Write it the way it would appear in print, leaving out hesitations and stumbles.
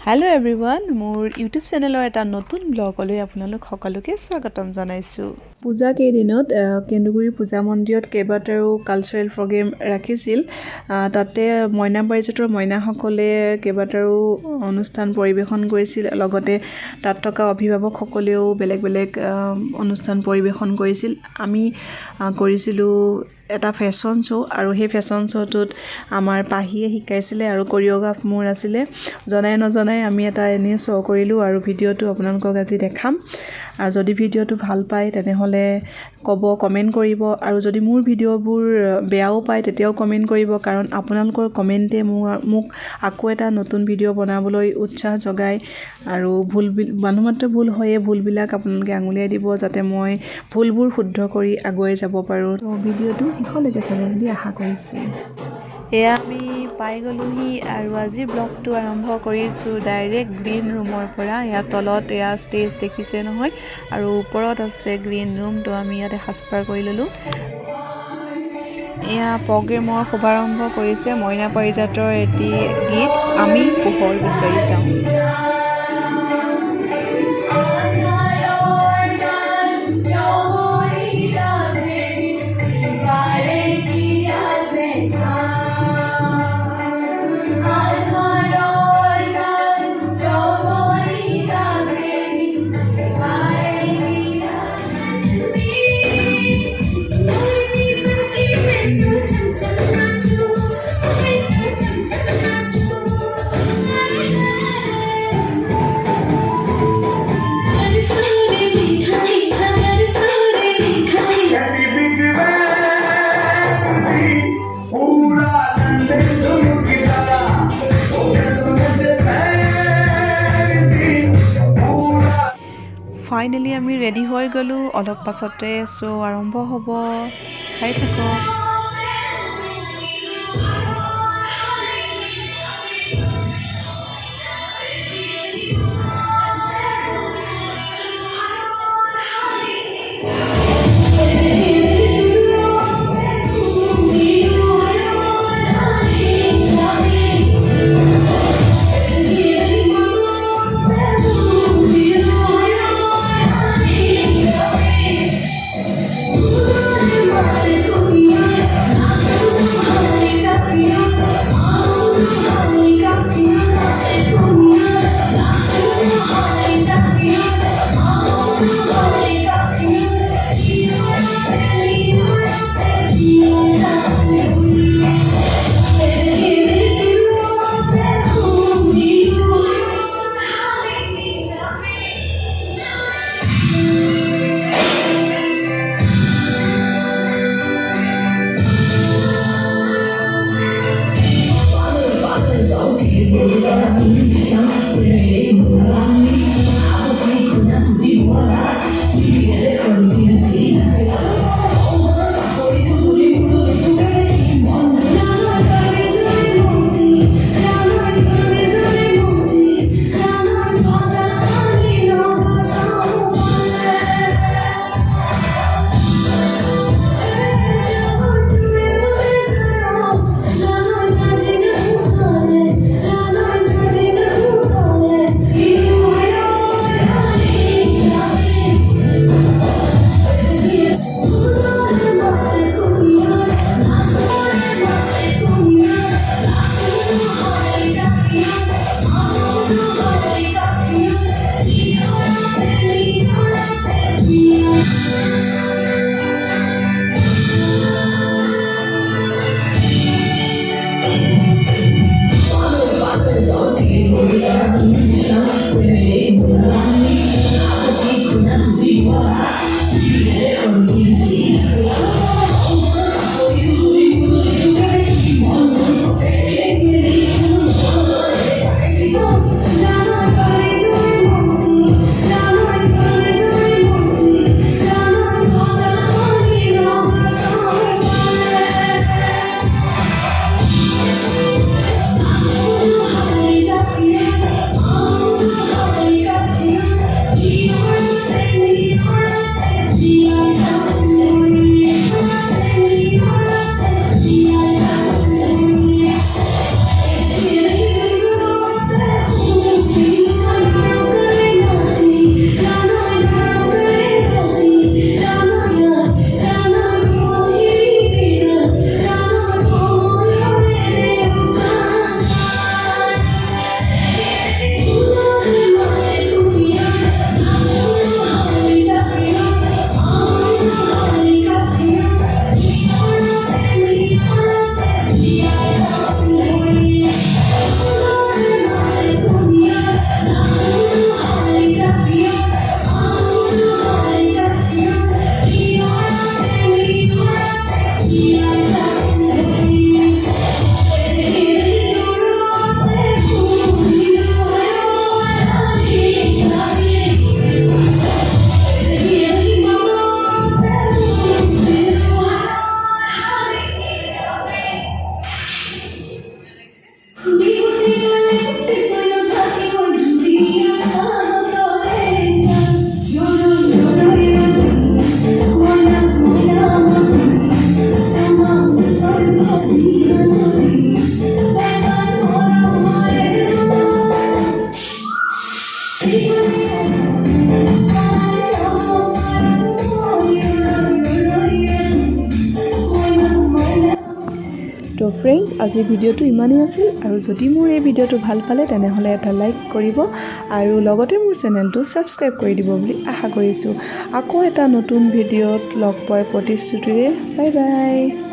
Hello everyone मोर YouTube चेनेলৰ এটা নতুন ব্লগলৈ আপোনালোক সকলোকে স্বাগতম জনাইছো। পূজা কেইদিনত কেন্দুগুৰি পূজা মন্দিৰত কেইবাটাও কালচাৰেল প্ৰগ্ৰাম ৰাখিছিল। তাতে মইনা পাৰিজাতৰ মইনাসকলে কেইবাটাও অনুষ্ঠান পৰিবেশন কৰিছিল। লগতে তাত থকা অভিভাৱক সকলেও বেলেগ বেলেগ অনুষ্ঠান পৰিবেশন কৰিছিল। আমি কৰিছিলো এটা ফেশ্বন শ্ব' আৰু সেই ফেশ্বন শ্ব'টোত আমাৰ পাহিয়ে শিকাইছিলে আৰু কোৰিওগ্ৰাফ মোৰ আছিলে। জনাই নজনাই আমি এটা এনে শ্ব' কৰিলো আৰু ভিডিঅ'টো আপোনালোকক আজি দেখাম। যদি ভিডিঅ'টো ভাল পায় তেনেহলে কমেন্ট কৰিব আৰু যদি মোৰ ভিডিঅ'বোৰ বেয়াও পায় তেতিয়াও কমেন্ট কৰিব, কাৰণ আপোনালোকৰ কমেন্টে মোক আকৌ এটা নতুন ভিডিঅ' বনাবলৈ উৎসাহ যোগায়। আৰু মানুহ মাত্ৰ ভুল হয়ে, ভুলবিলাক আপোনালোকে আঙুলিয়াই দিব যাতে মই ভুলবোৰ শুদ্ধ কৰি আগুৱাই যাব পাৰোঁ। তো ভিডিঅ'টো শেষলৈকে চাব বুলি আশা কৰিছোঁ। এয়া আমি পাই গ'লোহি আৰু আজি ব্লগটো আৰম্ভ কৰিছোঁ ডাইৰেক্ট গ্ৰীণ ৰুমৰ পৰা। ইয়াৰ তলত এয়া ষ্টেজ দেখিছে নহয় আৰু ওপৰত আছে গ্ৰীণ ৰুম। তো আমি ইয়াতে সাজপাৰ কৰি ল'লোঁ। এয়া প্ৰগ্ৰেমৰ শুভাৰম্ভ কৰিছে মইনা পাৰিজাতৰ এটি গীত আমি পোহৰ বিচাৰি যাওঁ। ফাইনেলি আমি ৰেডি হৈ গ'লো। অলপ পাছতে শ্ব' আৰম্ভ হ'ব, চাই থাকক। ফ্ৰেণ্ডছ আজিৰ ভিডিঅ'টো ইমানেই আছিল আৰু যদি মোৰ এই ভিডিঅ'টো ভাল পালে তেনেহ'লে এটা লাইক কৰিব আৰু লগতে মোৰ চেনেলটো ছাবস্ক্ৰাইব কৰি দিব বুলি আশা কৰিছোঁ আকৌ এটা নতুন ভিডিঅ'ত লগ পোৱাৰ প্ৰতিশ্ৰুতিৰে বাই বাই